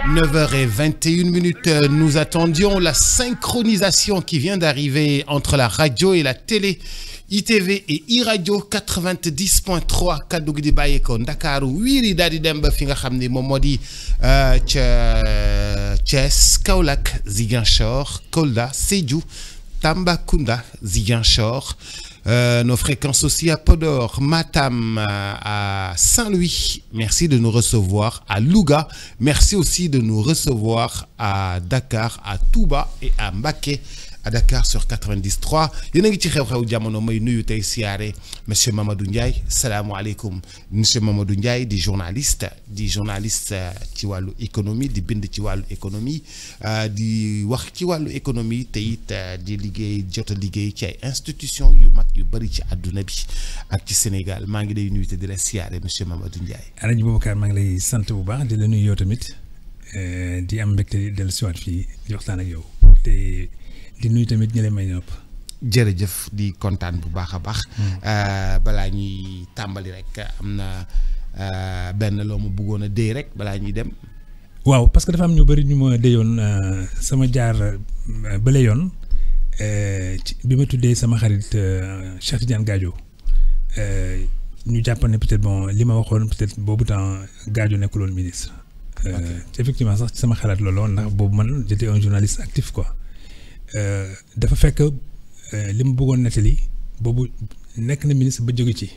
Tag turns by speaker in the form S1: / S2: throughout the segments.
S1: 9h21, nous attendions la synchronisation qui vient d'arriver entre la radio et la télé. ITV et iRadio 90.3 kaddu gi di bàyyeekoo Ndakaaru wiiri daal di dem ba fi nga xam ne moom moo di ca Thiès Kaolack Ziguinchor Kolda Sédhiou Tambacounda Ziguinchor. Nos fréquences aussi à Podor, Matam, à Saint-Louis. Merci de nous recevoir à Louga. Merci aussi de nous recevoir à Dakar, à Touba et à Mbacké. À Dakar sur 93 yéen a ngi ci xew-xew jamono may nuyu tey siyaare monsieur Mamadou Ndiaye salaamaaleykum monsieur Mamadou Ndiaye di journaliste ci wàllu économie di bind ci wàllu économie di wax ci wàllu économie te it di liggéey jot a liggéey ci ay institutions yu mag yu bëri ci àdduna bi ak ci Sénégal maa ngi lay nuyu te di la siyaare monsieur Mamadou Ndiaye.
S2: Alaaji Boubacar maa ngi lay sant bu baax di la nuyu yow tamit di am mbégte dellu siwaat fii di waxtaan ak yow te. di nuyu tamit ñu lay may nopp.
S1: jërëjëf di kontaan bu baax a baax. balaa ñuy tàmbali rek am na benn loo ma bëggoon a déy rek balaa ñuy dem.
S2: waaw parce que dafa am ñu bëri ñu ma déyoon sama jaar bële yoon bi ma tuddee sama xarit Cheikh Tidiane Gadio ñu jàpp ne peut-être bon li ma waxoon peut-être boobu temps Gadio nekkuloon ministre. effectivement sax ci sama xalaat loolu ndax boobu man j'étais un journaliste actif quoi. dafa fekk li mu bëggoon nettali boobu nekk na ministre ba jóge ci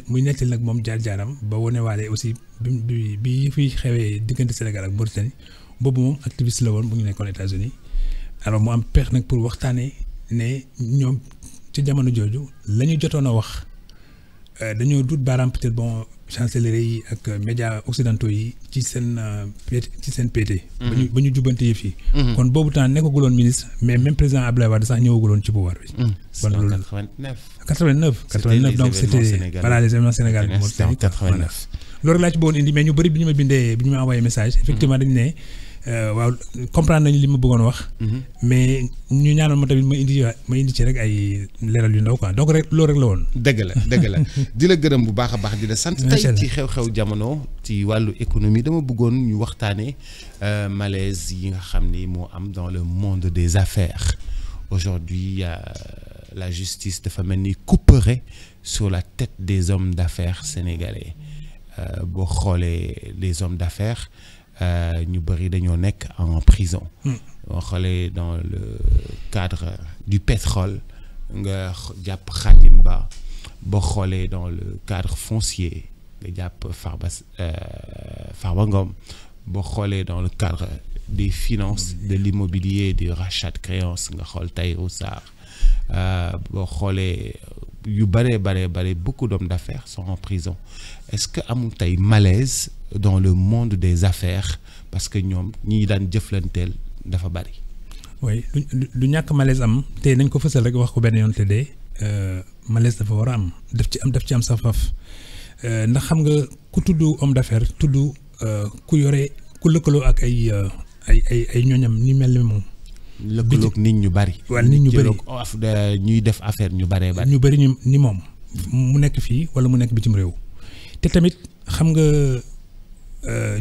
S2: muy nettali nag moom jaar-jaaram ba wane waale aussi bi fi xewee diggante Sénégal ak Mauritanie boobu moom activiste la woon bu ñu nekkoon États-Unis alors mu am pexe nag pour waxtaanee ne ñoom ci jamono jooju la ñu jotoon a wax dañoo dut baaraam peut-être bon chancellerie yi ak médias occidentaux yi ci seen PT. ba ñu jubbante yëf yi. kon boobu temps nekkaguloon ministre mais même président Abdoulaye Wade sax ñëwaguloon ci pouvoir bi.
S1: kon loolu
S2: 89 donc c'était voilà les événements Sénégal bi moo 89. loolu laa ci bëggoon indi mais ñu bëri bi ñu ma envoyé message. effectivement dañu ne waaw comprendre nañu li ma bëggoon wax. mais ñu ñaanoon ma tamit ma indi ci rek ay leeral yu ndaw quoi donc rek loolu rek la woon.
S1: dëgg la di la gërëm bu baax a baax di la sant. tey ci xew-xew jamono ci wàllu économie dama bëggoon ñu waxtaanee malaise yi nga xam ni moo am dans le monde des affaires aujourd'hui la justice dafa mel ni couperet sur la tête des hommes d'affaires sénégalais boo xoolee les hommes d'affaires. ñu bëri dañoo nekk en prison. boo xoolee dans le cadre du pétrole nga jàpp Khadim Ba boo xoolee dans le cadre foncier nga jàpp Farba Ngom boo xoolee dans le cadre des finances de l'immobilier du rachat de créances nga xool Tahirou Sarr boo xoolee yu bare beaucoup d'hommes d'affaires sont en prison est-ce que amul tey malaise dans le monde des affaires parce que ñoom ñi daan jëflanteel dafa bari.
S2: oui lu ñàkk malaise am te nañ ko fësal rek wax ko benn yoon te de malaise dafa war a am daf ci am safaf ndax xam nga ku tudd homme d'affaires tudd ku lëkkaloo ak ay ñooñam ñu mel ni moom.
S1: lëkkaloog nit ñu bari.
S2: wala nit ñu bari
S1: ñuy def affaire ñu bari.
S2: ñu bari ni moom mu nekk fii wala mu nekk bitim réew te tamit xam nga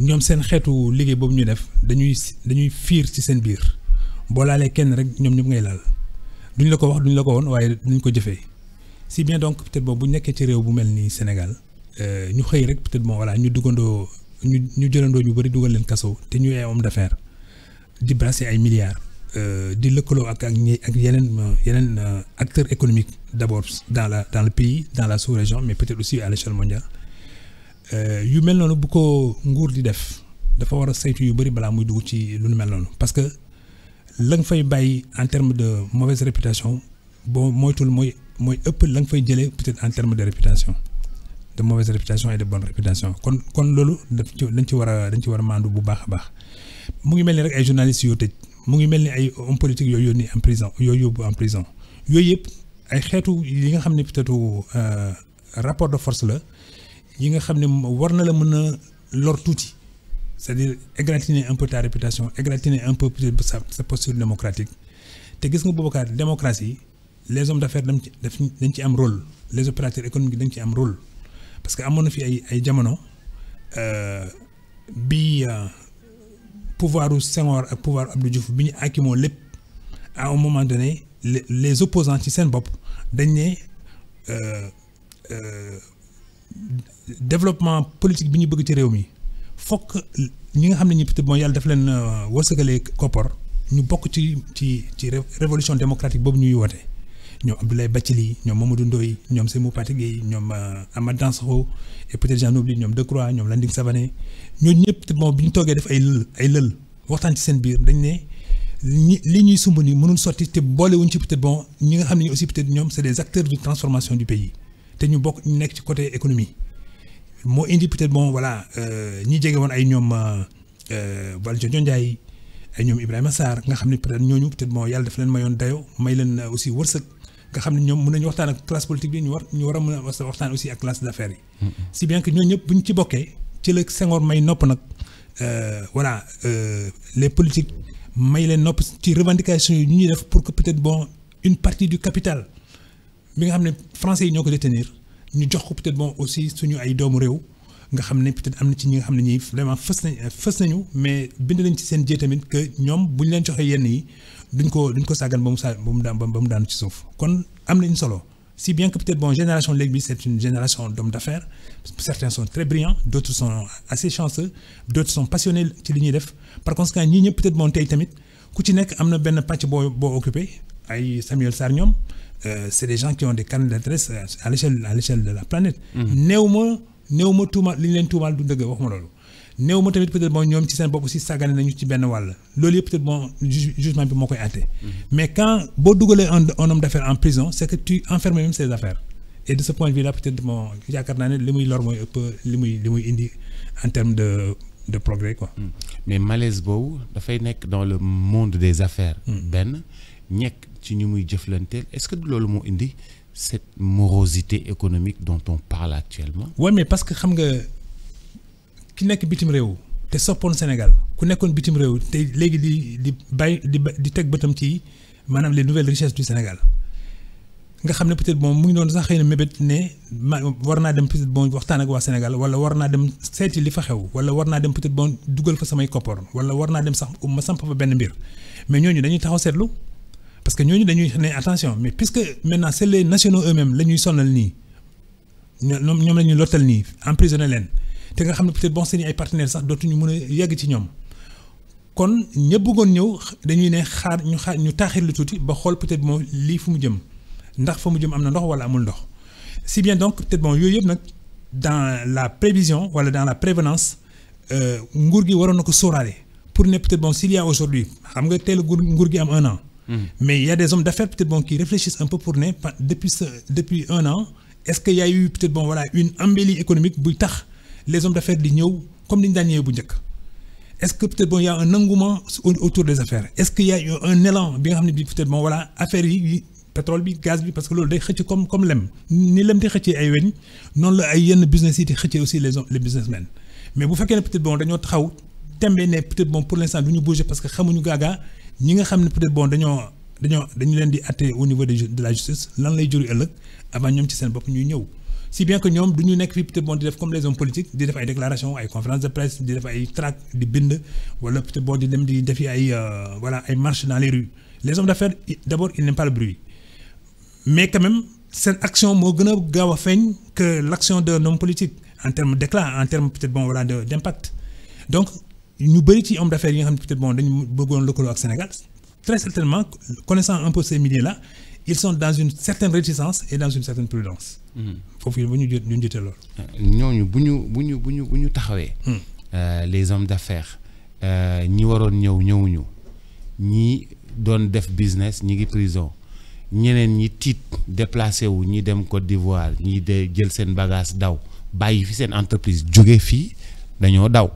S2: ñoom seen xeetu liggéey boobu ñuy def dañuy fiir ci seen biir boo laalee kenn rek ñoom ñëpp ngay laal duñ la ko wax duñ la ko woon waaye duñ ko jëfee si bien donc peut-être boobu bu nekkee ci réew bu mel ni Sénégal ñu xëy rek peut-être bon voilà ñu duggandoo ñu jëlandoo ñu bari dugal leen kaso te ñu ay homme d'affaires di brasser ay milliards. di lëkkaloo ak yeneen acteurs économiques d'abord dans le pays dans la sous-région mais peut-être aussi à l'échelle mondiale yu mel noonu bu ko nguur di def dafa war a saytu yu bari balaa muy dugg ci lu nu mel noonu parce que la nga fay bàyyi en termes de mauvaise réputation boo moytul mooy ëpp la nga fay jëlee peut-être en termes de réputation de mauvaise réputation et de bonne réputation kon loolu dañ ci war a maandu bu baax a baax mu ngi mel ni rek ay journalistes yoo tëj. mu ngi mel ni ay hommes politiques yooyu yónni en prison yóbbu en prison yooyu yëpp ay xeetu yi nga xam ne peut-être rapport de force la yi nga xam ne war na la mën a lor tuuti c'est-à-dire égratigner un peu ta réputation égratigner un peu peut-être sa posture démocratique te gis nga Boubacar démocratie les hommes d'affaires dañ ci am rôle les opérateurs économiques dañ ci am rôle parce que amoon na fi ay jamono bi pouvoiru Senghor ak pouvoir Abdou Diouf bi ñu akimoo lépp à un moment donné les opposants ci seen bopp dañ ne développement politique bi ñu bëgg ci réew mi fokk ñi nga xam ne ñi peut-être bon yàlla daf leen wërsëgalee koppar ñu bokk ci révolution démocratique boobu ñuy woote ñoom Abdoulaye Bathily ñoom Mamadou Ndoye ñoom Sémou Pathé Gueye ñoom Amath Dansokho et peut-être j'en oublie ñoom Decroix ñoom Landing Savané ñooñu ñëpp bon bi ñu toogee def ay lël waxtaan ci seen biir dañ ne li ñuy sumb ni mënul sotti te boolewuñ ci peut-être bon ñi nga xam ne aussi peut-être ñoom c'est des acteurs de transformation du pays te ñu bokk ñu nekk ci côté économie moo indi peut-être bon voilà ñi jege woon ay ñoom Valdiodio Ndiaye ay ñoom Ibrahima Sarr nga xam ne peut-être ñooñu peut-être bon yàlla daf leen mayoon dayo may leen aussi wërsëg nga xam ne ñoom mën nañu waxtaan ak classe politique bi ñu war a mën a waxtaan aussi ak classe d'affaires yi. si bien que ñooñu ñëpp bu ñu ci bokkee ci la Senghor may nopp nag voilà les politiques may leen nopp ci revendication yi ñu ñuy def pour que peut-être bon une partie du capital bi nga xam ne français yi ñoo ko détenir ñu jox ko peut-être bon aussi suñu ay doomu réew nga xam ne peut-être am na ci ñi nga xam ne ñii vraiment fës nañu mais bind nañ ci seen jee tamit que ñoom bu ñu leen joxee yenn yi duñ ko sàggan ba mu daanu ci suuf kon am nañ solo si bien que peut-être bon génération léegi bi c'est une génération d'hommes d'affaires certains sont très brillants d'autres sont assez chanceux d'autres sont passionnés ci li ñuy def par conséquent ñii ñëpp peut-être bon tey tamit ku ci nekk am na benn pàcc boo occupé ay Samuel Sarr ñoom c'est des gens qui ont des carnets d'adresse à l'échelle de la planète. néew ma tuumaal li ñu leen tuumaal du dëgg waxuma loolu. néew ma tamit peut-être bon ñoom ci seen bopp aussi sàggane nañu ci benn wàll loolu yëpp peut-être bon jugement bi moo koy àtte. mais quand boo dugalee un homme d'affaires en prison c'est que tu enfermes même ses affaires et de ce point de vue là peut-être bon yaakaar naa ne li muy lor mooy ëpp li muy indi en termes de progrès quoi.
S1: mais malaise boobu dafay nekk dans le monde des affaires. benn ñekk ci ñu muy jëflanteel est-ce que loolu moo indi cette morosité économique dont on parle actuellement.
S2: oui mais parce que xam nga ki nekk bitim réew te soppoon Sénégal ku nekkoon bitim réew te léegi di teg bëtam ci maanaam les nouvelles richesses du Sénégal nga xam ne peut-être bon mu ngi doon sax xëy na mébét ne war naa dem peut-être bon waxtaan ak waa Sénégal wala war naa dem seeti li fa xew wala war naa dem peut-être bon dugal fa samay koppar wala war naa dem sax ma samp fa benn mbir mais ñooñu dañuy taxaw seetlu parce que ñooñu dañuy ne attention mais puisque maintenant c'est les nationaux eux-mêmes la ñuy sonal nii ñoom la ñuy lottal nii emprisonné leen te nga xam ne peut-être bon seen ay partenaires sax dootuñu mën a yegg ci ñoom kon ñëpp bëggoon ñëw dañuy ne ñu taaxir lu tuuti ba xool peut-être bon lii fu mu jëm ndax fa mu jëm am na ndox wala amul ndox si bien donc peut-être bon yooyu yëpp nag dans la prévision wala dans la prévenance nguur gi waroon na ko sóoraale pour ne peut-être bon s'il y a aujourd'hui xam nga teel nguur gi am 1 an. Mais il y a des hommes d'affaires peut-être bon qui réfléchissent un peu pour ne depuis 1 an est-ce qu'il y a eu peut-être bon voilà une embellie économique buy tax les hommes d'affaires di ñëw comme ni ñu daan ñëwee bu njëkk est-ce que peut-être bon il y a un engouement autour des affaires est-ce qu'il y a eu un élan bi nga xam ne bi peut-être bon voilà affaires yi pétrole bi gaz bi parce que loolu day xëcc comme lem ni lem di xëccee ay weñ noonu la ay yenn business yi di xëccee aussi les businessmen mais bu fekkee ne peut-être bon dañoo taxaw tembe ne peut-être bon pour l'instant du ñu bouger parce que xamuñu gaagaa ñi nga xam ne peut-être bon dañu leen di àtte au niveau de la justice lan lay juri ëllëg avant ñoom ci seen bopp ñuy ñëw si bien que ñoom du ñu nekk fii peut-être bon di def comme les hommes politiques di def ay déclarations ay conférences de presse di def ay tract di bind wala peut-être bon di dem di defi ay voilà ay marches dans les rues les hommes d'affaires d'abord ils n'aiment pas le bruit mais quand même seen action moo gën a gaaw a feeñ que l'action d'un homme politique en termes d'éclat en termes peut-être bon voilà d'impact donc ñu bëri ci hommes d'affaires yi nga xam ne peut-être bon dañu bëggoon lëkkaloo ak Sénégal très certainement connaissant un peu ces milieux-là ils sont dans une certaine réticence et dans une certaine prudence. foofu bu ñu jotee loolu.
S1: ñooñu bu ñu taxawee. les hommes d'affaires ñi waroon ñëwuñu ñi doon def business ñi ngi prison ñeneen ñi tiit déplacé wu ñi dem Côte d'Ivoire ñi de jël seen bagage daw bàyyi fi seen entreprise jóge fii dañoo daw.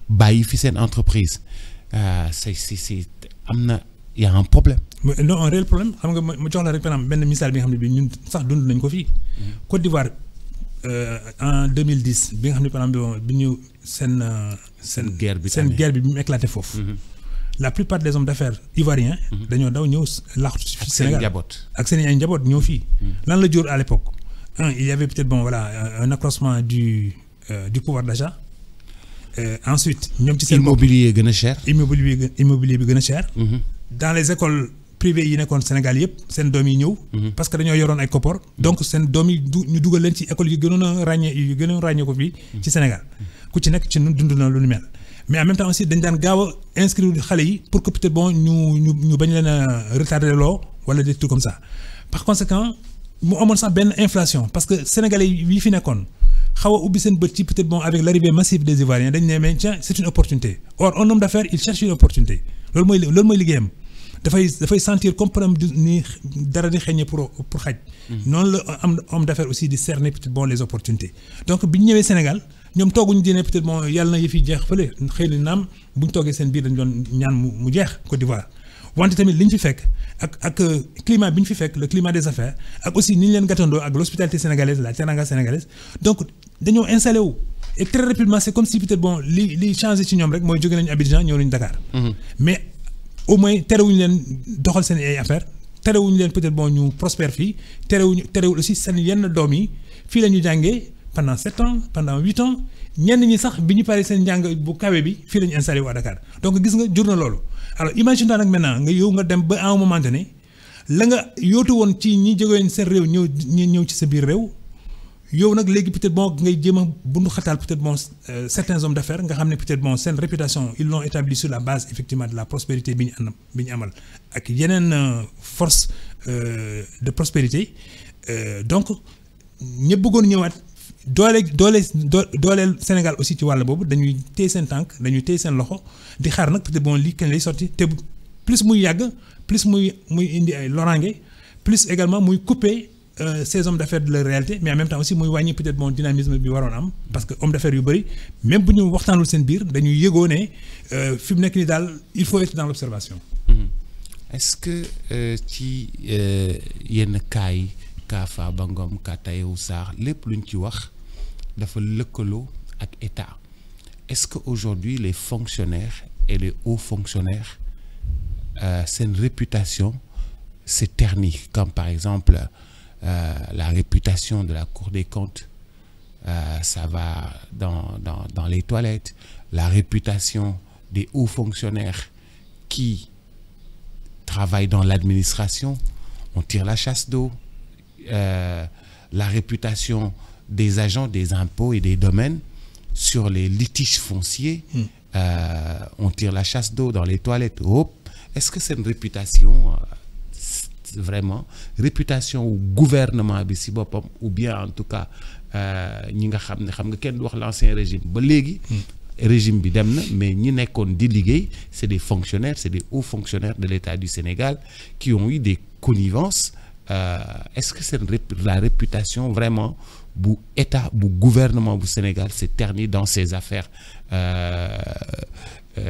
S1: bàyyi fi seen entreprise c'est am na y a un problème.
S2: non un réel problème xam nga ma jox la rek par exemple benn misaal bi nga xam ne bi ñun sax dund nañ ko fii. Côte d'Ivoire en 2010 bi nga xam ne par exemple bi ñu seen
S1: guerre bi
S2: mu éclaté foofu. la plupart des hommes d'affaires ivoiriens. dañoo daw ñëw laaxatu fi Sénégal ak seen ay njaboot ñëw fii. lan la jur à l'époque il y avait peut-être bon voilà un accroissement du pouvoir d'achat. ensuite ñoom ci seen
S1: immobilier gën a cher.
S2: immobilier bi gën a cher. dans les écoles privées yi nekkoon Sénégal yëpp seen doom yi ñëw. parce que dañoo yoroon ay koppor. donc seen doom yi ñu dugal leen ci école yi gënoon a ràññee ko fii ci Sénégal. ku ci nekk ci ñun dund na lu ni mel. mais en même temps aussi dañ daan gaaw a inscrire xale yi pour que peut-être bon ñu bañ leen a retarder loo wala des trucs comme ça. par conséquent mu amoon sax benn inflation parce que sénégalais yi fi nekkoon xaw a ubbi seen bët ci peut-être bon avec l'arrivée massive des Ivoiriens dañ ne mais tiens c'est une opportunité. Or un homme d'affaires il cherche une opportunité loolu mooy liggéeyam. dafay sentir comme ni dara di xeeñee pour xaj. noonu la homme d'affaires aussi di cerner peut-être bon les opportunités. donc bi ñu ñëwee Sénégal ñoom tooguñu dine peut-être bon yàlla na yëf yi jeex fële xëy na naam bu ñu toogee seen biir dañu doon ñaan mu jeex Côte d'Ivoire. wante tamit li ñu fi fekk ak climat bi ñu fi fekk le climat des affaires ak aussi ni ñu leen gàttandoo ak l'hospitalité sénégalaise la teranga sénégalaise donc dañoo installé wu. et très rapidement c'est comme si peut-être bon li changé ci ñoom rek mooy jóge nañu Abidjan ñëw nañu Dakar. mais au moins terewuñu leen doxal seen ay affaires terewuñu leen peut-être bon ñu prospère fii terewul aussi seen yenn doom yi fii la ñu jàngee pendant 7 ans pendant 8 ans ñenn ñi sax bi ñu paree seen njàng bu kawe bi fii la ñu installé wu à Dakar donc gis nga jur na loolu. alors imagine toi nag maintenant nga dem ba à un moment donné la nga yootu woon ci ñi jógee seen réew ñëw ci sa biir réew yow nag léegi peut-être bon ngay jéem a bundu xataal peut-être bon certains hommes d'affaires nga xam ne peut-être bon seen réputation ils l'ont établi sur la base effectivement de la prospérité bi ñu amal ak yeneen force de prospérité donc ñëpp bëggoon ñëwaat dooleel Sénégal aussi ci wàll boobu dañuy téye seen tànk dañuy téye seen loxo di xaar nag peut-être bon lii kañ lay sorti te plus muy yàgg plus muy indi ay loraange plus également muy couper ces hommes d'affaires de leur réalité mais en même temps aussi muy wàññi peut-être bon dynamisme bi waroon am parce que hommes d'affaires yu bëri même bu ñu waxtaanul seen biir dañuy yëgoo ne fi mu nekk nii daal il faut être dans l'observation.
S1: Est-ce que ci yenn cas yi ka Farba Ngom ka Tahirou Sarr lépp luñ ci wax dafa lëkkaloo ak état est-ce que aujourd'hui les fonctionnaires et les hauts fonctionnaires seen réputation s'est ternie comme par exemple la réputation de la Cour des comptes ça va dans les toilettes la réputation des hauts fonctionnaires qui travaillent dans l'administration on tire la chasse d'eau la réputation des agents des impôts et des domaines sur les litiges fonciers on tire la chasse d'eau dans les toilettes est-ce que c'est une réputation vraiment réputation au gouvernement bi si boppam ou bien en tout cas ñi nga xam nga kenn du wax l'ancien régime ba léegi régime bi dem na mais ñi nekkoon di liggéey c'est des fonctionnaires c'est des hauts fonctionnaires de l'État du Sénégal qui ont eu des connivences est-ce que c'est la réputation vraiment bu état bu gouvernement bu Sénégal s'est terni dans ses affaires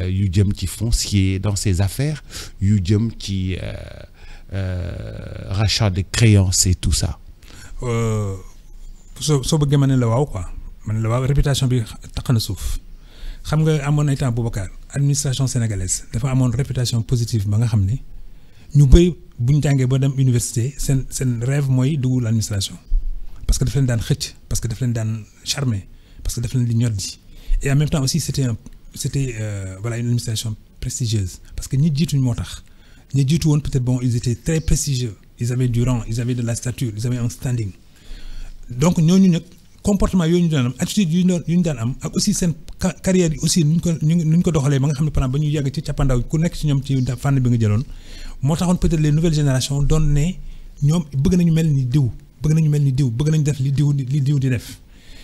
S1: yu jëm ci foncier dans ses affaires yu jëm ci rachat de créances et tout ça.
S2: soo bëggee ma ne la waaw quoi ma ne la waaw réputation bi tax na suuf xam nga amoon na temps Boubacar administration sénégalaise dafa amoon réputation positive ba nga xam ne ñu bëri bu ñu jàngee ba dem université seen rêve mooy dugg l'administration parce que daf leen daan xëcc parce que daf leen daan charmer parce que daf leen di ñoddi et en même temps aussi c'était voilà une administration prestigieuse parce que ñi jiituñ moo tax. ñi jiitu woon peut-être bon ils étaient très prestigieux ils avaient du rang ils avaient de la stature ils avaient un standing donc ñooñu nag comportement yooyu ñu daan am attitude yu ñu daan am ak aussi seen carrière yi aussi nu ñu ko doxalee ba nga xam ne pendant ba ñuy yàgg ci cappaandaw ku nekk ci ñoom ci fànn bi nga jëloon moo taxoon peut-être les nouvelles générations doon ne ñoom bëgg nañu mel ni diw bëgg nañu def li diw di def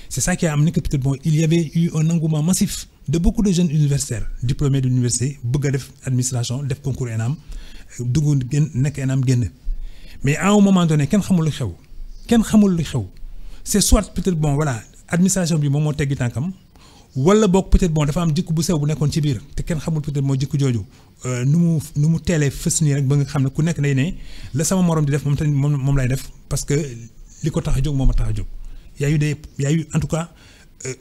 S2: c'est ça qui a amené que peut-être bon il y avait eu un engouement massif de beaucoup de jeunes universitaires diplômés d'université bëgg a def administration def concours ENAM dugg nekk ENAM génn mais à un moment donné kenn xamul lu xew c'est soit peut-être bon voilà administration bi moom moo teggi tànkam wala boog peut-être bon dafa am jikko bu sew bu nekkoon ci biir te kenn xamul peut-être moo jikko jooju nu mu teelee fës nii rek ba nga xam ne ku nekk day ne la sama morom di def moom tamit moom lay def parce que li ko tax a jóg moom a tax a jóg y a eu en tout cas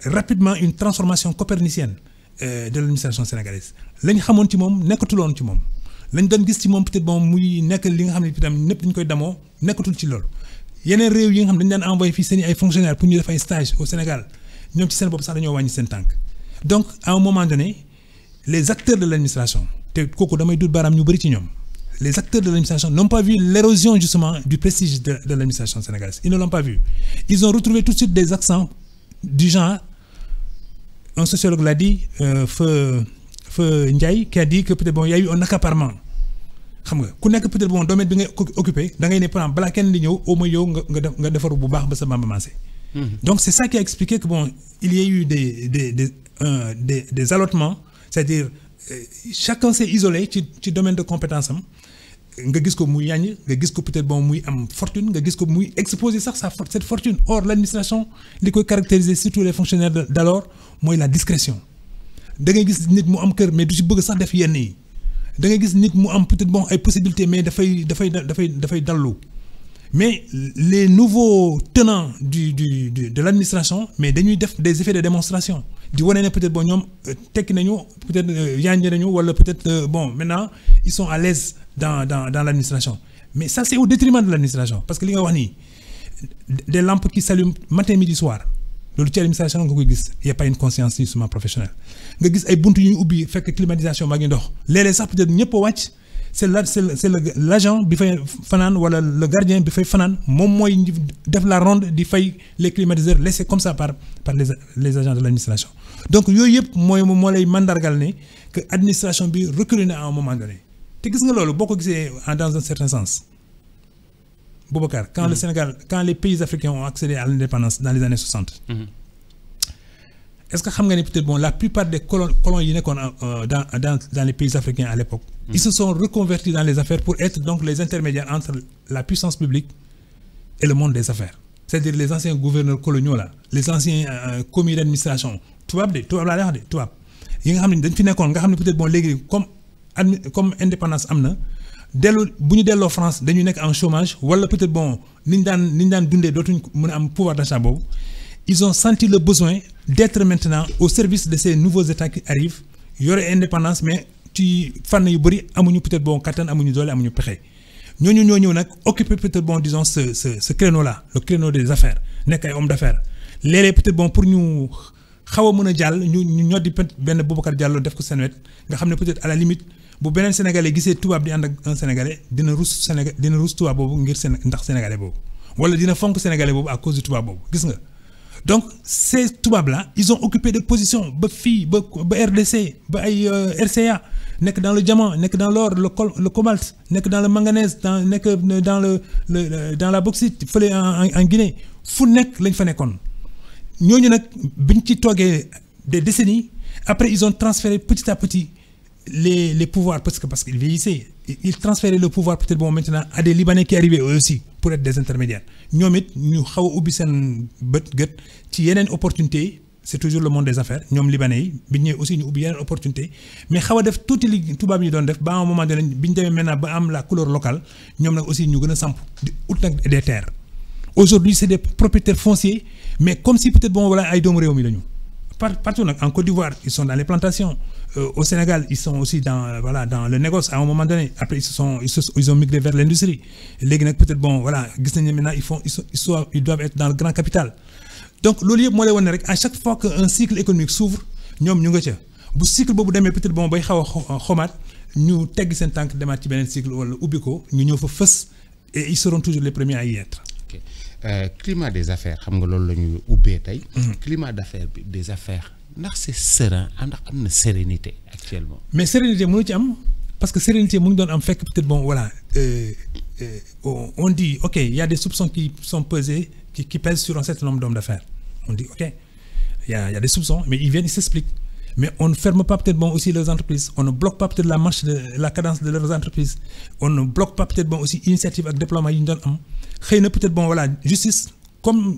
S2: rapidement une transformation copernicienne de l'administration sénégalaise lañ xamoon ci moom nekkatuloon ci moom lañ doon gis ci moom peut-être bon muy nekk li nga xam ne itam ñëpp dañu koy damoo nekkatul ci loolu yeneen réew yi nga xam dañu daan envoyé fii seen ay fonctionnaires pour ñu def ay stage au Sénégal ñoom ci seen bopp sax dañoo wàññi seen tànk donc à un moment donné les acteurs de l'administration te kooku damay dut baaraam ñu bëri ci ñoom les acteurs de l'administration n'ont pas vu l'érosion justement du prestige de l'administration sénégalaise. Ils ne l'ont pas vu. Ils ont retrouvé tout de suite des accents du genre, un sociologue l'a dit, Feu Ndiaye, qui a dit que peut-être bon, il y a eu un accaparement. Xam nga ku nekk peut-être bon domaine bi nga occupé da ngay ne par exemple balaa kenn di ñëw au moins yow nga defaru bu baax ba sa bamba mancé. Donc c'est ça qui a expliqué que bon il y a eu des allottements, c'est-à-dire chacun s'est isolé ci domaine de compétence am. Nga gis ko muy yàññ nga gis ko peut-être bon muy am fortune nga gis ko muy exposer sax cette fortune. Or l'administration li koy caractériser surtout les fonctionnaires d'alors mooy la discrétion da ngay gis nit mu am kër mais du ci bëgg sax def yenn yi da ngay gis nit mu am peut-être bon ay possibilités mais dafay dallu mais les nouveaux tenants de l'administration mais dañuy def des effets de démonstration di wane ne peut-être bon ñoom tekki nañu peut-être yàññ nañu wala peut-être bon maintenant ils sont à l'aise dans l'administration. Mais ça c'est au détriment de l'administration parce que li nga wax nii des lampes qui s'allument matin midi soir loolu ci administration nga koy gis y a pas une conscience justement professionnelle nga gis ay buntu yu ñu ubbi fekk climatisation maa ngi dox léeg-léeg sax peut-être ñëpp a wàcc c'est l'agent bi fay fanaan wala le gardien bi fay fanaan moom mooy def la ronde di fay les climatiseurs laissés comme ça par les agents de l'administration. Donc yooyu yëpp moo lay mandargal ne que administration bi reculé na à un moment donné. te gis nga loolu boo ko gisee dans un certain sens Boubacar quand le Sénégal quand les pays africains ont accédé à l'indépendance dans les années 60 est-ce que xam nga ni peut-être bon la plupart des colons yi nekkoon dans les pays africains à l'époque ils se sont reconvertis dans les affaires pour être donc les intermédiaires entre la puissance publique et le monde des affaires, c'est-à-dire les anciens gouverneurs coloniaux là les anciens commis d'administration tubaab laa wax de tubaab yi nga xam ne dañ fi nekkoon nga xam ne peut-être bon léegi comme indépendance am na bu ñu delloo France dañu nekk en chômage wala peut-être bon ni ñu daan dundee dootuñ mën a am pouvoir d'achat boobu ils ont senti le besoin d'être maintenant au service de ces nouveaux États qui arrivent yore indépendance mais ci fànn yu bëri amuñu peut-être bon kattan amuñu doole amuñu pexe ñooñu ñoo ñëw nag occuper peut-être bon disons ce créneau là le créneau des affaires nekk ay hommes d'affaires léeg-léeg peut-être bon pour ñu xaw a mën a jàll ñu ñoddi benn Boubacar Diallo def ko seen wet nga xam ne peut-être à la limite bu beneen sénégalais gisee tubaab di ànd ak un sénégalais dina rus tubaab boobu ngir ndax sénégalais boobu wala dina fonk sénégalais boobu à cause du tubaab boobu gis nga. Donc ces tubaab là ils ont occupé des positions ba fii ba RDC ba ay RCA nekk dans le diamant nekk dans l'or le cobalt nekk dans le manganèse nekk dans la bauxite fële en Guinée fu nekk lañ fa nekkoon ñooñu nag biñ ci toogee des décennies après ils ont transféré petit à petit les pouvoirs parce qu'ils vieillissaient ils transféraient le pouvoir peut-être bon maintenant à des Libanais qui arrivaient eux aussi pour être des intermédiaires ñoom it ñu xaw a ubbi seen gët ci yeneen opportunité c'est toujours le monde des affaires ñoom Libanais yi bi ñëwee aussi ñu ubbi yeneen opportunité mais xaw a def tuuti li tubaab yi doon def ba à un moment donné bi ñu demee maintenant ba am la couleur locale ñoom nag aussi ñu gën a samp di ut nag des terres aujourd'hui c'est des propriétaires fonciers mais comme si peut-être bon voilà ay doomu réew mi lañu partout nag en Côte d'Ivoire ils sont dans les plantations au Sénégal ils sont aussi dans le négoce à un moment donné après ils ont migré vers l'industrie léegi nag peut-être bon voilà gis nañu maintenant ils doivent être dans le grand capital donc loolu yëpp moo lay wane rek à chaque fois que un cycle économique s'ouvre ñoom ñu nga ca bu cycle boobu demee peut-être bon bay xaw a xomaat ñu tegg seen tànk demaat ci beneen cycle wala ubbi ko ñu ñëw fa fës et ils seront toujours les premiers à y être.
S1: Climat des affaires xam nga loolu la ñu ubbee tey. climat des affaires ndax c'est serein ndax am na sérénité actuellement.
S2: mais sérénité mënu ci am parce que sérénité mu ngi doon am fekk peut-être bon voilà on dit ok il y a des soupçons qui sont pesés qui pèsent sur un certain nombre d'hommes d'affaires on dit ok il y a des soupçons mais ils viennent ils s'expliquent mais on ne ferme pas peut-être bon aussi leurs entreprises on ne bloque pas peut-être la cadence de leurs entreprises on ne bloque pas peut-être bon aussi initiative ak déploiement yi ñu doon am xëy na peut-être bon voilà justice comme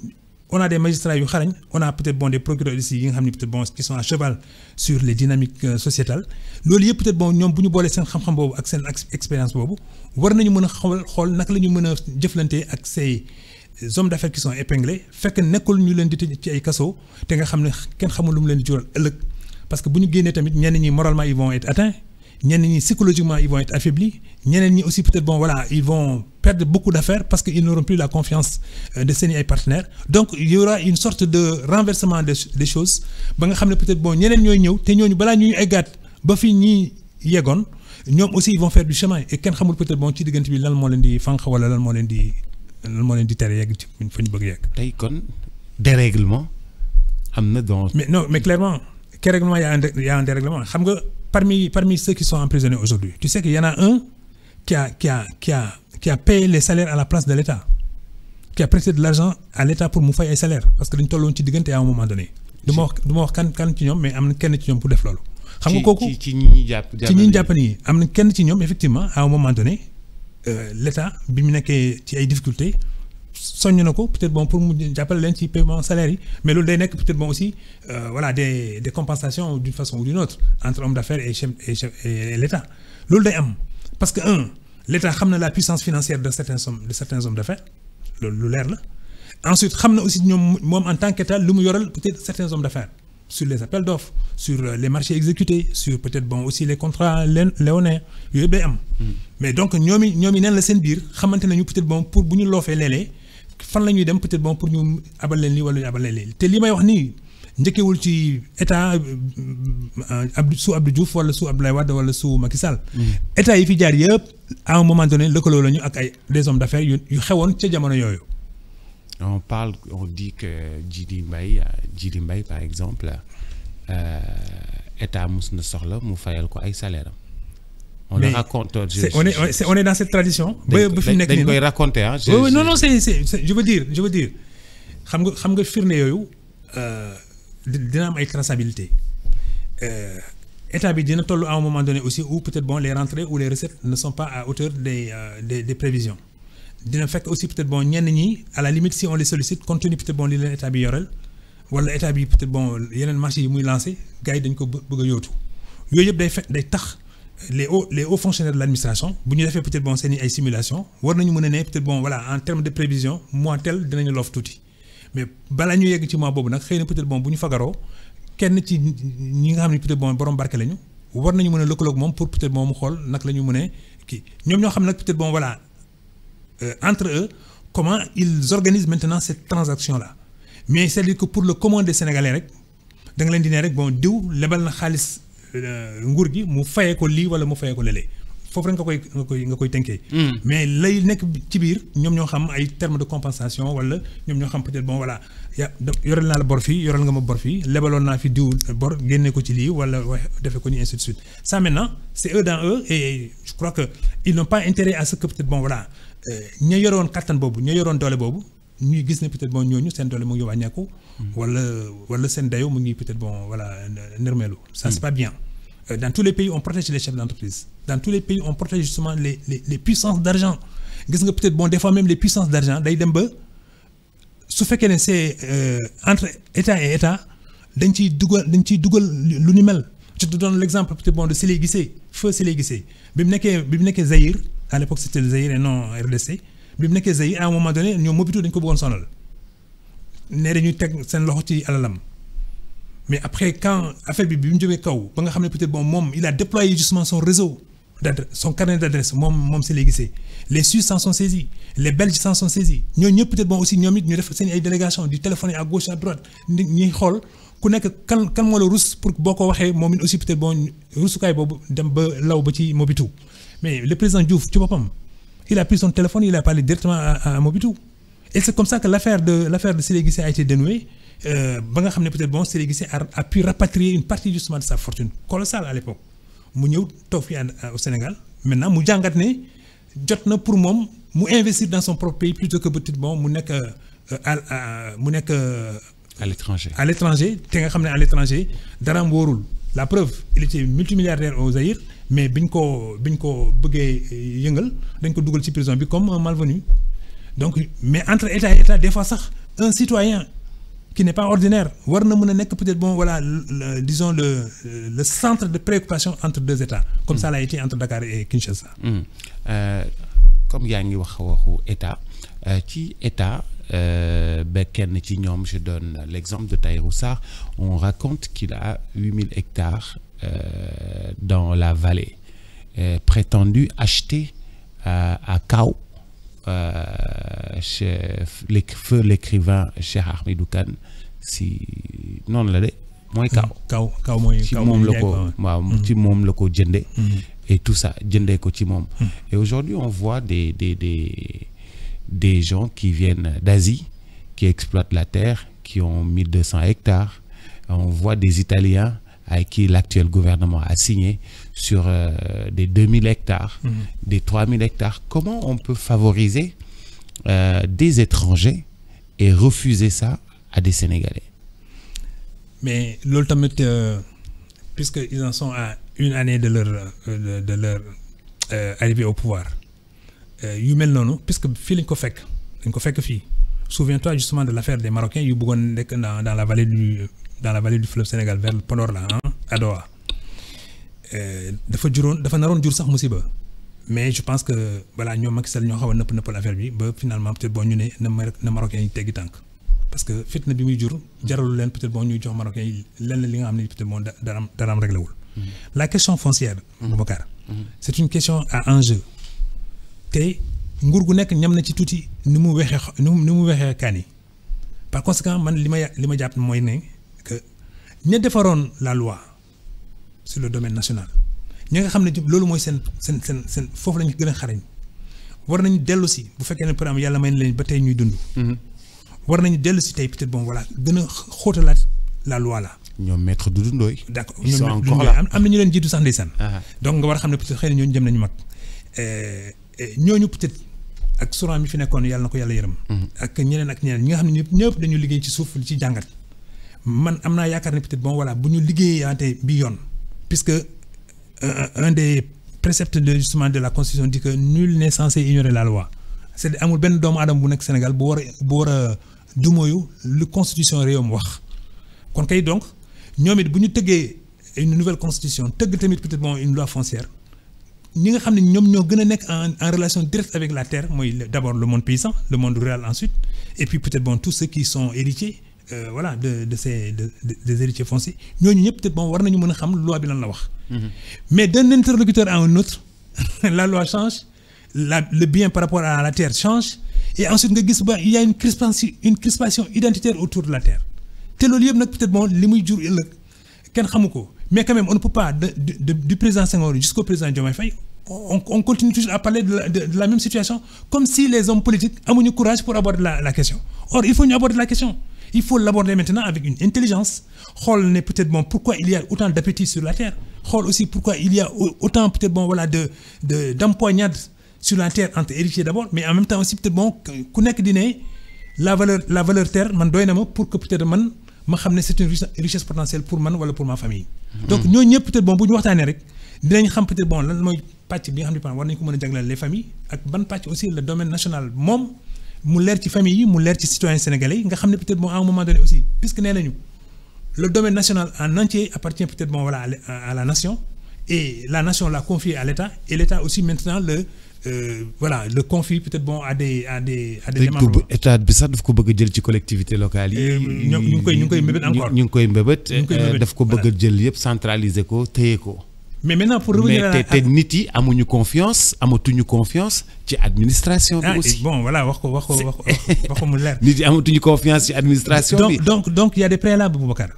S2: on a des magistrats yu xarañ on a peut-être bon des procureurs ici yi nga xam ne peut-être bon qui sont à cheval sur les dynamiques sociétales loolu yëpp peut-être bon ñoom bu ñu boolee seen xam-xam boobu ak seen expérience boobu war nañu mën a xool naka la ñu mën a jëflante ak ces hommes d'affaires qui sont épinglés fekk nekkul ñu leen di tëj ci ay kaso te nga xam ne kenn xamul lu mu leen di jural ëllëg parce que bu ñu génnee tamit ñenn ñi moralement ils vont être atteints ñenn ñi psychologiquement ils vont être affaiblis ñeneen ñi aussi peut-être bon voilà ils vont perdre beaucoup d'affaires parce que ils n'auront plus la confiance de seen ay partenaires donc il y aura une sorte de renversement des choses ba nga xam ne peut-être bon ñeneen ñooy ñëw te ñooñu balaa ñuy eggaat ba fi ñi yeggoon ñoom aussi ils vont faire du chemin et kenn xamul peut-être bon ci diggante bi lan moo leen di fànq wala lan moo leen di tere yegg ci fa ñu bëgg yegg.
S1: tey kon dérèglement am na donc.
S2: mais clairement dérèglement y a un dérèglement xam nga parmi ceux qui sont emprisonnés aujourd'hui tu sais qu'il y en a un qui a payé les salaires à la place de l'État qui a prêté de l'argent à l'État pour mu fay ay salaires parce que dañu tolloon ci diggante à un moment donné. du ma wax kan ci ñoom mais am na kenn ci ñoom pour def loolu. xam nga kooku
S1: ci ñi jàpp
S2: nii am na kenn ci ñoom effectivement à un moment donné l'État bi mu nekkee ci ay difficultés soññ na ko peut-être bon pour mu jàppale leen ci paiement salaire yi mais loolu day nekk peut-être bon aussi voilà des compensations d'une façon ou d'une autre entre hommes d'affaires et l'État loolu day am parce que l'État xam na la puissance financière de certains hommes d'affaires loolu lu leer la ensuite xam na aussi moom en tant qu'État lu mu yoral peut-être certains hommes d'affaires sur les appels d'offres sur les marchés exécutés sur peut-être bon aussi les contrats léonins yooyu day am mais donc ñoomi neen la seen biir xamante nañu peut-être bon pour bu ñu loofee léeg-léeg fan la ñuy dem peut-être bon pour ñu abal leen lii wala ñu abal leen lii te li may wax nii njëkkewul ci état sous Abdou Diouf wala sous Abdoulaye Wade wala sous Macky Sall. état yi fi jaar yëpp à un moment donné lëkkaloo lañu ak ay des hommes d'affaires yu xewoon ca jamono yooyu.
S1: on dit que Djily Mbaye par exemple état mus na soxla mu fayal ko ay salaire am. on le raconte.
S2: on est dans cette tradition. ba fi mu nekk nii
S1: dañ koy raconter ah.
S2: non c'est je veux dire xam nga firnde yooyu dina am ay traçabilité état bi dina toll à un moment donné aussi où peut-être bon les rentrées ou les recettes ne sont pas à hauteur des prévisions dina fekk aussi peut-être bon ñenn ñi à la limite si on les sollicite compte tenu peut-être bon li leen état bi yoreel wala état bi peut-être bon yeneen marché yi muy lancé gars yi dañ ko bëgg a yóotu yooyu yëpp day tax. les hauts fonctionnaires de l'administration bu ñu defee peut-être bon seen ay simulation war nañu mën a ne peut-être bon voilà en termes de prévision mois tel dinañu loof tuuti mais balaa ñu yegg ci mois boobu nag xëy na peut-être bon bu ñu fagaroo kenn ci ñi nga xam ne peut-être bon borom barke lañu war nañu mën a lëkkaloog moom pour peut-être bon mu xool nag la ñu mën a kii ñoom ñoo xam nag peut-être bon voilà entre eux comment ils organisent maintenant cette transaction-là mais c'est-à-dire que pour le commun des Sénégalais rek da nga leen di ne rek bon diw lebal na xaalis. nguur gi mu fayee ko lii wala mu fayee ko lële foofu rek nga koy tënkee. mais lay nekk ci biir ñoom ñoo xam ay termes de compensation wala ñoom ñoo xam peut-être bon voilà yoral naa la bor fii yoral nga ma bor fii lebaloon naa fi diw bor génne ko ci lii wala defee ko ni ainsi de suite ça maintenant c'est eux dans eux et je crois que ils n'ont pas intérêt à ce que peut-être bon voilà ña yoroon kattan boobu ña yoroon doole boobu ñuy gis ne peut-être bon ñooñu seen doole mu ngi wàññeeku. wala seen dayo mu ngi peut-être bon voilà nërmeelu. ça c'est pas bien. Dans tous les pays on protège les chefs d'entreprise dans tous les pays on protège justement les puissances d'argent gis nga peut-être bon des fois même les puissances d'argent day dem ba su fekkee ne c'est entre état et état dañ ciy dugal lu ni mel. je te donne l'exemple peut-être bon de Sélé Guissé feu Sélé Guissé bi mu nekkee Zaïre à l'époque c'était le Zaïre et non RDC bi mu nekkee Zaïre à un moment donné ñoom Mobutu dañ ko bëggoon sonal ne dañuy teg seen loxo ci alalam. mais après quand affaire bi mu jógee kaw ba nga xam ne peut-être bon moom il a déployé justement son réseau son carnet d'adresse moom Sélé Guissé les Suisses s'en sont saisis les Belges s'en sont saisis ñooñu ñëpp peut-être bon aussi ñoom it ñu def seen ay délégations di téléphoner à gauche à droite ñuy xool ku nekk kan moo la rus pour boo ko waxee moom it aussi peut-être bon rusukaay boobu dem ba law ba ci Mobutu mais le président Diouf ci boppam il a pris son téléphone il a parlé directement à Mobutu et c'est comme ça que l'affaire de Sélé Guissé a été dénouée. ba nga xam ne peut-être bon Sélé Guissé a pu rapatrier une partie justement de sa fortune colossale à l'époque mu ñëw toog fii au Sénégal maintenant mu jàngat ne jot na pour moom mu investir dans son propre pays plutôt que peut-être bon mu nekk à l'étranger te nga xam ne à l'étranger dara am wóorul la preuve il était multimilliardaire au Zaïre mais biñ ko bëggee yëngal dañ ko dugal ci prison bi comme un malvenu donc mais entre état et état des fois sax un citoyen qui n'est pas ordinaire war na mën a nekk peut-être bon voilà disons le centre de préoccupation entre deux États comme ça l'a été entre Dakar et Kinshasa.
S1: comme yaa ngi waxu État ci État ba kenn ci ñoom je donne l'exemple de Tahirou Sarr on raconte qu'il a 8000 hectares dans la vallée prétendu acheter à Kao feu l'écrivain Cheikh Ahmadou Kane si noonu la de mooy Kao
S2: mooy
S1: ci moom la ko waaw ci moom la ko jënde et tout ça jëndee ko ci moom et aujourd'hui on voit des gens qui viennent d'Asie qui exploitent la terre qui ont 1200 hectares on voit des Italiens avec qui l'actuel gouvernement a signé sur des 2000 hectares, des 3000 hectares. Comment on peut favoriser des étrangers et refuser ça à des Sénégalais?
S2: Mais l'ultimate, puisqu'ils en sont à une année de leur arrivée au pouvoir, yu mel noonu puisque fii lañ ko fekk fii. Souviens-toi justement de l'affaire des Marocains yu bëggoon nekk dans la vallée du fleuve Sénégal vers le Podor là à Doha dafa naroon jur sax musiba mais je pense que voilà ñoom Macky Sall ñoo xaw a nëpp l'affaire bi ba finalement peut-être bon ñu ne na Marocains yi teggi tànk parce que fitna bi muy jur jaralu leen peut-être bon ñuy jox Marocains yi lenn li nga xam ne peut-être bon daraam réglé wul. La question foncière. Boubacar c'est une question à enjeu te nguur gu nekk ñam na ci tuuti ni mu weexee kaan yi par conséquent man li ma jàpp mooy ne que ña defaroon la loi sur le domaine national ñi nga xam ne loolu mooy seen foofu lañu gën a xarañ war nañu dellu si bu fekkee ne par exemple yàlla may na leen ba tey ñuy dund. war nañu dellu si tey peut-être bon voilà gën a xóotalaat la loi là.
S1: ñoom maître Doudou Ndoye.
S2: d'accord am na ñu leen jiitu sax ndeysaan. donc nga war a xam ne peut-être xëy na ñooñu jëm nañu mag ñooñu peut-être ak Souran mi fi nekkoon yàlla na ko yàlla yërëm. ak ñeneen ñi nga xam ne ñëpp dañu liggéey ci suuf ci jàngat. man am naa yaakaar ne peut-être bon voilà bu ñu liggéeyaatee bi yoon puisque un des préceptes justement de la constitution dit que nul n'est censé ignorer la loi c'est amul benn doomu aadama bu nekk Sénégal bu war a dumóoyu lu constitution réewam wax kon kay donc ñoom it bu ñu tëggee une nouvelle constitution tëgg tamit peut-être bon une loi foncière ñi nga xam ne ñoom ñoo gën a nekk en relation directe avec la terre mooy d'abord le monde paysan le monde rural ensuite et puis peut-être bon tous ceux qui sont héritiers voilà des héritiers fonciers ñooñu ñëpp peut-être bon war nañu mën a xam loi bi lan la wax. Mais d'un interlocuteur à un autre la loi change le bien par rapport à la terre change et ensuite nga gis ba il y a une crispation identitaire autour de la terre te loolu yëpp nag peut-être bon li muy jur ëllëg kenn xamu ko mais quand même on ne peut pas du président Senghor jusqu'au président Diomaye Faye on continue toujours à parler de la même situation comme si les hommes politiques amuñu courage pour aborder la question or il faut ñu aborder la question. Il faut l'aborder maintenant avec une intelligence. Xool ne peut-être bon pourquoi il y a autant d'appétit sur la terre. Xool aussi pourquoi il y a autant peut-être bon voilà d'empoignades sur la terre entre héritiers d'abord, mais en même temps aussi peut-être bon ku nekk di ne la valeur terre man doy na ma pour que peut-être man ma xam ne c'est une richesse potentielle pour man wala pour ma famille. Donc ñooñu ñëpp peut-être bon bu ñu waxtaanee rek dinañ xam peut-être bon lan mooy pàcc bi nga xam ne war nañu ko mën a jagleel les familles ak ban pàcc aussi le domaine national moom. mu leer ci famille yi mu leer ci citoyens sénégalais yi nga xam ne peut-être bon à un moment donné aussi puisque nee nañu le domaine national en entier appartient peut-être bon voilà à la nation et la nation l'a confié à l'État et l'État aussi maintenant le confie peut-être bon à des démembrements. État
S1: bi sax daf ko bëgg a jël ci collectivités locales yi.
S2: ñu ngi koy mbébét encore
S1: ñu ngi koy mbébét daf ko bëgg a jël yëpp centraliser ko téye ko.
S2: Mais maintenant pour revenir à
S1: te nit yi amatuñu confiance ci administration bi aussi.
S2: Bon voilà wax ko mu leer.
S1: Nit yi amatuñu confiance ci administration bi.
S2: Donc il y a des préalables Boubacar.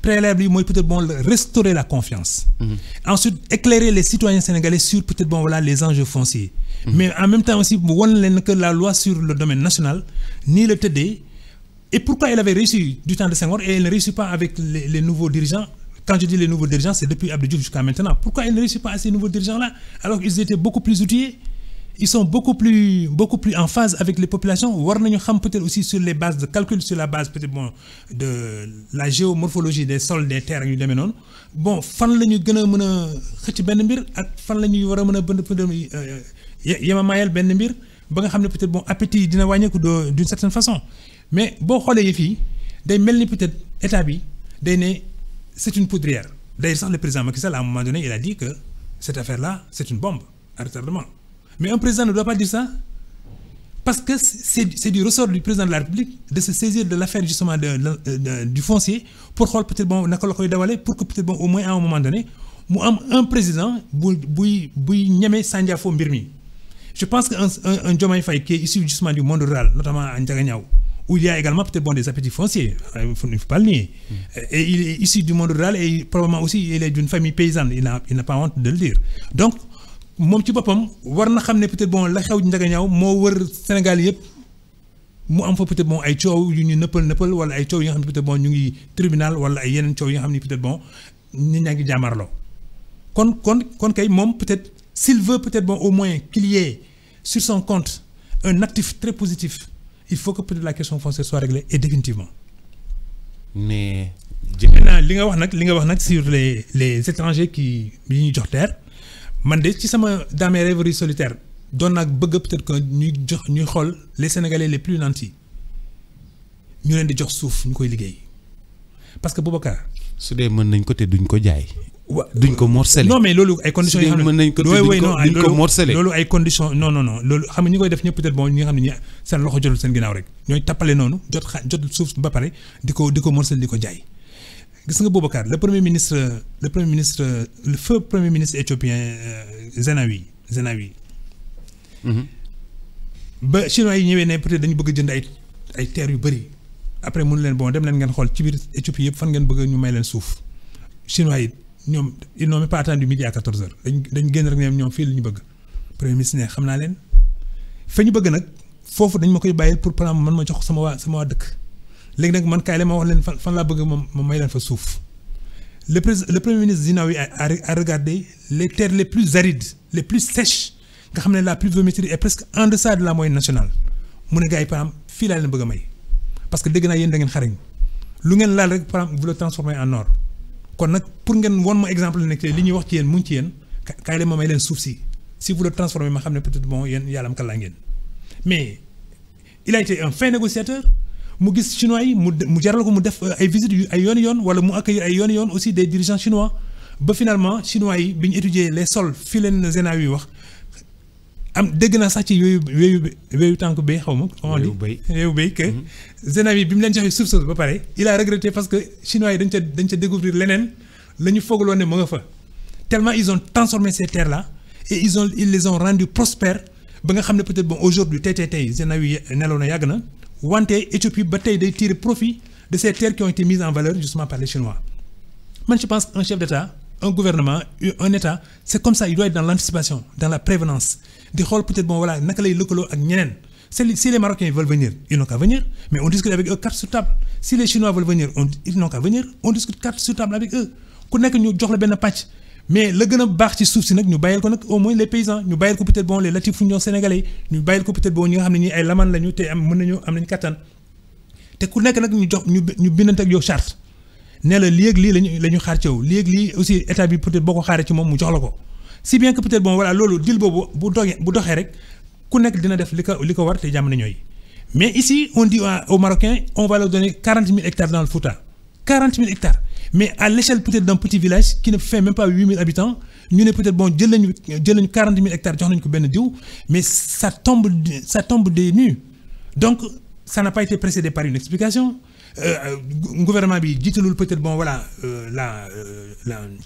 S2: Préalable yi mooy peut-être bon restaurer la confiance. Ensuite éclairer les citoyens sénégalais sur peut-être bon voilà les enjeux fonciers. Mais en même temps aussi won leen que la loi sur le domaine national nii la tëddee et pourquoi elle avait réussi du temps de Senghor et elle ne réussit pas avec les nouveaux dirigeants. Quand je dis les nouveaux dirigeants, c'est depuis Abdou Diouf jusqu'à maintenant. Pourquoi ils ne réussissent pas à ces nouveaux dirigeants-là alors qu'ils étaient beaucoup plus outillés? Ils sont beaucoup plus en phase avec les populations. War nañu xam peut-être aussi sur les bases de calcul, sur la base peut-être bon de la géomorphologie des sols, des terres yu demee noonu. Bon fan la ñu gën a mën a xëcc benn mbir ak fan la ñuy war a mën a bënd yemamayal benn mbir ba nga xam ne peut-être bon appétit dina wàññeeku d'une certaine façon. Mais boo xoolee yëf yi day mel ni peut-être état bi day ne. C'est une poudrière. D'ailleurs, le président Macky Sall, à un moment donné, il a dit que cette affaire-là, c'est une bombe à retardement. Mais un président ne doit pas dire ça parce que c'est du ressort du président de la République de se saisir de l'affaire justement du foncier pour peut-être bon naka la koy dawalee pour que peut-être bon au moins à un moment donné mu am un président buy ñeme sànjaafoo mbir mi. Je pense qu'un Diomaye Faye qui est issu justement du monde rural, notamment à Ndiaganiao, où il y a également peut-être des appétits fonciers, il ne faut pas le nier. Et il est issu du monde rural et probablement aussi il est d'une famille paysanne, il n'a pas honte de le dire. Donc, moom ci boppam war na xam ne peut-être la xew Ndiaganiao moo wër Sénégal yëpp mu am fa peut-être ay coow yu ñu nëppal wala ay coow yi nga xam ne peut-être ñu ngi tribunal wala ay yeneen coow yi nga xam ne peut-être nit ñaa ngi jaamarloo kon kay moom peut-être s'il veut peut-être au moins qu'il y ait sur son compte un actif très positif, il faut que peut-être la question foncière soit réglée et définitivement.
S1: Mais
S2: maintenant li nga wax nag sur les étrangers qui ñuy jox terre man de ci sama dans mes rêveries solitaires doon naa bëgg peut-être que ñuy xool les Sénégalais les plus nantis ñu leen di jox suuf ñu koy liggéey parce que Boubacar.
S1: su dee mën nañ ko te duñ ko jaay. duñ ko morcelé.
S2: Non mais loolu ay conditions yi xam ne
S1: mën nañ ko duñ ko morcelé.
S2: loolu ay conditions non loolu xam nga ñi koy def ñëpp peut-être ñi nga xam ne ñi seen loxo jotul seen ginnaaw rek ñooy tappale noonu jot suuf ba pare di ko morcelé di ko jaay. gis nga Boubacar le feu premier ministre éthiopien Zenawi. ba chinois yi ñëwee ne peut-être dañu bëgg jënd ay terres yu bëri après mënu leen dem leen ngeen xool ci biir Éthiopie yëpp fan ngeen bëgg ñu may leen suuf chinois yi ñoom ils n'ont même pas attendu midi à 14h dañ génn rek ñoom fii la ñu bëgg premier ministre ne xam naa leen fa ñu bëgg nag foofu dañ ma koy bàyyil pour par exemple man ma jox sama waa dëkk léegi nag man kaay la ma wax leen fan laa bëgg ma may leen fa suuf le premier ministre Zenawi a regardé les terres les plus arides les plus sèches nga xam ne la pluviométrie est presque en deçà de la moyenne nationale mu ne gars yi par exemple fii laa leen bëgg a may parce que dégg naa yéen da ngeen xarañ lu ngeen laal rek par exemple vous le transformez en or kon nag pour ngeen won ma exemple nekk li ñuy wax ci yéen mu ngi ci yéen kaay la ma may leen suuf si vous le transformez ma xam ne peut-être yéen yàlla am kàllaa ngeen mais il a été un fin négociateur mu gis chinois yi mu jaral ko mu def ay visites yu ay yoon wala mu accueillir ay yoon aussi des dirigeants chinois ba finalement chinois yi bi ñu étudier les sols fii leen Zenawi yi wax am dégg naa sax ci yooyu tànk bay xaw ma. yooyu bay que Zenawi bi mu leen joxee suuf ba pare il a regretté parce que chinois yi dañ ca découvrir leneen la ñu foogaloon ne mu nga fa tellement ils ont transformé ces terres là et ils les ont rendues prospères ba nga xam ne peut-être aujourd'hui tey Zenawi nelaw na yàgg na wante Éthiopie ba tey day tirer profit de ces terres qui ont été mises en valeur justement par les Chinois. Man je pense qu'un chef d'État, un gouvernement, un État, c'est comme ça, il doit être dans l'anticipation, dans la prévenance. Di xool peut-être voilà naka lay lëkkaloo ak ñeneen. Si les Marocains veulent venir, ils n'ont qu'à venir, mais on discute avec eux carte sur table. Si les Chinois veulent venir, ils n'ont qu'à venir, on discute carte sur table avec eux. Ku nekk ñu jox la benn pàcc. Mais la gën a baax ci suuf si nag ñu bàyyil ko nag au moins les paysans ñu bàyyil ko peut-être les latifundions sénégalais ñu bàyyil ko peut-être ñi nga xam ne ñi ay laman lañu te am nañu kattan te ku nekk nag ñu jox ñu bindante ak yow charte ne la lii ak lii la ñu xaar ci yow lii ak lii aussi état bi peut-être boo ko xaaree ci moom mu jox la ko si bien que peut-être voilà loolu deal boobu bu doxee rek ku nekk dina def li ko war te jàmm na ñooy mais ici on dit aux Marocains on va leur donner 40 000 hectares dans le Fouta 40 000 hectares mais à l'échelle peut-être d'un petit village qui ne fait même pas 8 000 habitants ñu ne peut-être jël nañu 40 000 hectares jox nañu ko benn diw mais ça tombe des nues donc ça n'a pas été précédé par une explication gouvernement bi jiitalul peut-être la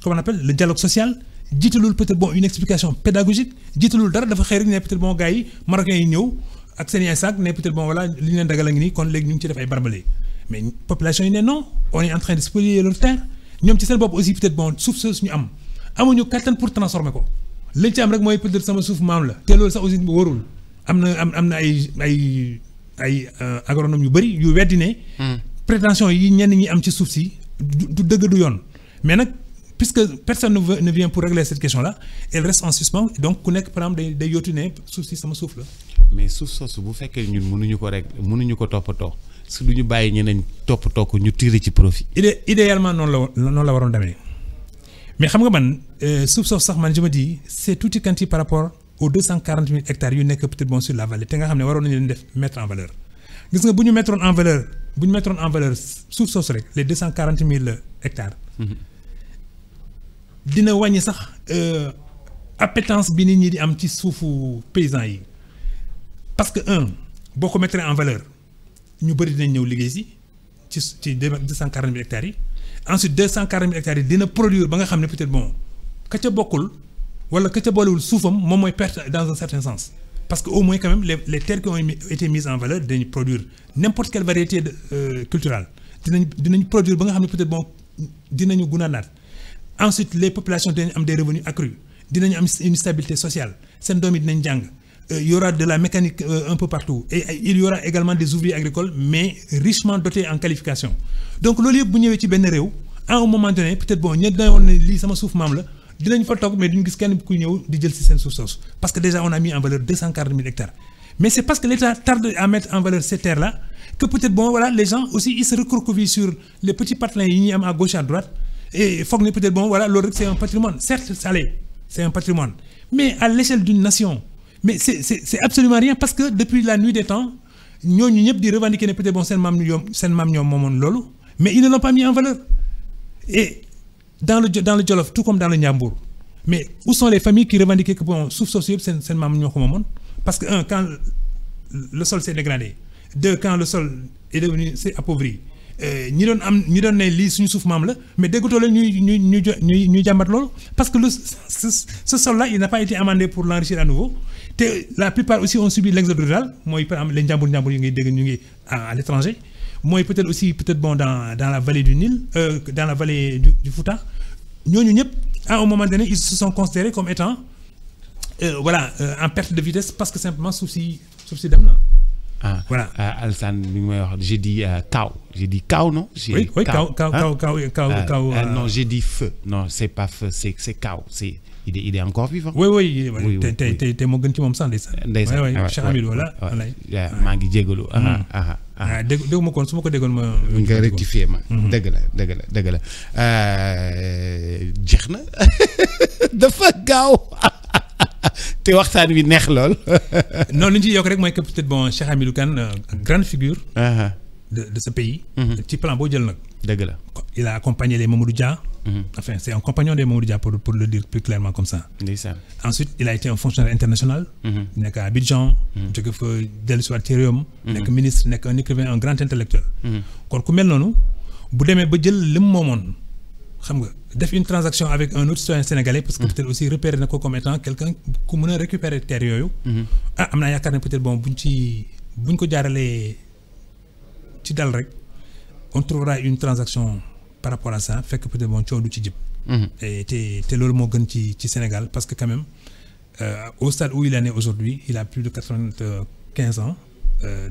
S2: comment on appelle le dialogue social jiitalul peut-être une explication pédagogique jiitalul dara dafa xëy rek ne peut-être gars yi marocains yi ñëw ak seen i sac ne peut-être li ñu leen dagal a ngi nii kon léegi ñu ngi ci def ay barbelés mais population yi ne non on est en train de spolier leur terre ñoom ci seen bopp aussi peut-être suuf soosu ñu amuñu kattan pour transformer ko liñ ci am rek mooy peut-être sama suuf maam la te loolu sax aussi wóorul am na ay agronome yu bëri yu weddi ne prétention yi ñenn ñi am ci suuf si du dëgg du yoon mais nag puisque personne ne vient pour régler cette question là elle reste en suspens donc ku nekk par exemple day yóotu ne suuf si sama suuf la.
S1: mais suuf soosu bu fekkee ñun mënuñu ko toppatoo su du ñu bàyyi ñeneen toppatoo ko ñu tirer ci profit.
S2: idéalement noonu la waroon demee mais xam nga man suuf soosu sax man je me dis c'est tuuti quanti par rapport aux 240 000 hectares yu nekk peut-être sur la vallée te nga xam ne waroon nañu leen def mettre en valeur gis nga bu ñu mettroon en valeur suuf soosu rek les 240 000 hectares. dina wàññi sax appétence bi nit ñi di am ci suufu paysans yi parce que boo ko mettre en valeur ñu bëri dinañ ñëw liggéey ci 240 000 hectares yi ensuite 240 000 hectares yi dina produire ba nga xam ne peut-être ka ca bokkul wala ka ca boolewul suufam moom mooy perte dans un certain sens parce que au moins quand même les terres qui ont été mises en valeur dinañ produire n'importe quelle variété culturelle dinañ produire ba nga xam ne peut-être bon dinañu gunaanaat ensuite les populations dinañ am des revenus accrus dinañ am une stabilité sociale seen doom yi dinañ jàng il y aura de la mécanique un peu partout et il y aura également des ouvriers agricoles mais richement dotés en qualification donc loolu yëpp bu ñëwee ci benn réew à un moment donné peut-être bon ñe dina woon ne lii sama suuf maam la dinañ fa toog mais duñu gis kenn kuy ñëw di jël ci seen suuf soosu parce que déjà on a mis en valeur 240 000 hectares mais c'est parce que l'État tarde à mettre en valeur ces terres-là que peut-être bon voilà les gens aussi ils se recroquevillent sur les petits patelins yi ñuy am à gauche à droite et foog ne peut-être bon voilà loolu rek c'est un patrimoine certes c'est un patrimoine mais à l'échelle d'une nation mais c'est absolument rien parce que depuis la nuit des temps ñooñu ñëpp di revendiquer ne peut-être bon seen maam ñoom moomoon loolu mais ils ne l'ont pas mis en valeur et dans le Jolof tout comme dans le Njambur mais où sont les familles qui revendiquaient que bon suuf soosu yëpp seen maam ñoo ko moomoon parce que quand le sol s'est dégradé deux quand le sol est devenu c'est appauvri ñi doon ne lii suñu suuf maam la mais déggatoo leen ñuy jàmbat loolu parce que ce sol là il n'a pas été amendé pour l'enrichir à nouveau te la plupart aussi ont subi l'exode rural mooy par exemple les njàmbur yi ngay dégg ñu ngi à l'étranger mooy peut-être aussi peut-être bon dans la vallée du Nil dans la vallée du Fouta ñooñu ñëpp à un moment donné ils se sont considérés comme étant en perte de vitesse parce que simplement suuf si dem na. Voilà.
S1: Alassane bi may wax j'ai dit kaw non.
S2: Oui, kaw.
S1: Non, j'ai dit feu. Non, c'est pas feu, c'est kaw. Il est encore vivant.
S2: Oui. Te moo gën ci moom sax ndeysaan. Oui, Cheikh Hamidou voilà.
S1: maa ngi jégalu.
S2: dégg ma kon su ma ko déggoon ma.
S1: nga rectifier ma. dëgg la jeex na dafa gaaw. te waxtaan wi neex lool.
S2: non li ñu ciy yokk rek mooy que peut-être bon Cheikh Hamidou Kane grande figure. de ce pays. ci plan boo jël nag.
S1: dëgg la.
S2: il a accompagné les Mamadou Dia. Enfin c'est un compagnon des Mamadou Dia pour le dire plus clairement comme ça.
S1: ndeysaan.
S2: Ensuite il a été un fonctionnaire international. nekk à Abidjan. jóge fa dellusiwaat ci réewam. nekk ministre nekk un écrivain un grand intellectuel. kon ku mel noonu bu demee ba jël lim moomoon. xam nga def une transaction avec un autre citoyen sénégalais parce que peut-être aussi repéré na ko comme étant quelqu'un ku mën a récupérer terre yooyu. Am naa yaakaar ne peut-être bon buñ ko jaaralee ci dal rek on trouvera une transaction par rapport à ça fekk peut-être bon coow du ci jib. te loolu moo gën ci Sénégal parce que quand même au stade où il en est aujourd'hui il a plus de 95 ans.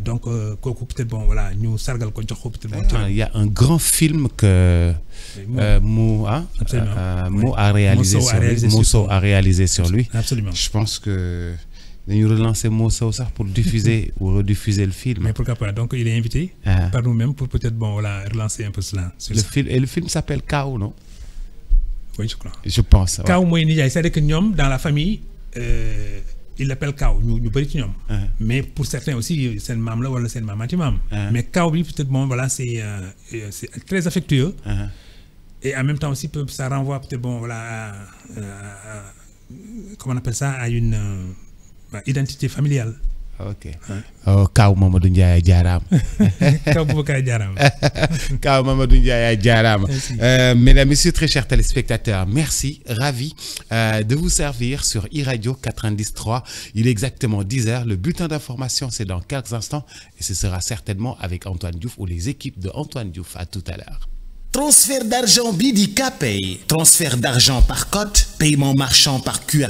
S2: Donc kooku peut-être bon voilà ñu sargal ko jox ko peut-être bon.
S1: Il y a un grand film que Mo a réalisé sur lui. Mosso a réalisé sur lui.
S2: Absolument.
S1: Je pense que dañu relancer Mosso sax pour diffuser ou rediffuser le film.
S2: Mais pourquoi pas donc il est invité par nous-mêmes pour peut-être bon voilà relancer un peu cela.
S1: Le film s'appelle Kaw non?
S2: Oui je crois.
S1: Je pense.
S2: Kaw mooy nijaay c'est-à-dire que ñoom dans la famille. Il l'appelle kaw ñu bëri ci ñoom. Mais pour certains aussi seen maam la wala seen maamaati maam. Mais kaw bi peut-être bon voilà c'est très affectueux. Et en même temps aussi ça renvoie peut-être bon voilà à comment on appelle ça à une identité familiale.
S1: Ok. Kaw Mamadou Ndiaye jaaraama.
S2: Kaw Boubacar jaaraama.
S1: Kaw Mamadou Ndiaye jaaraama. Mesdames, Messieurs, très chers téléspectateurs, merci, ravi de vous servir sur iRadio 90.3. Il est exactement 10h. Le bulletin d'information, c'est dans quelques instants et ce sera certainement avec Antoine Diouf ou les équipes de Antoine Diouf. À tout à l'heure.
S3: Transfert d'argent Bidi Capay. Transfert d'argent par cote. Paiement marchand par QR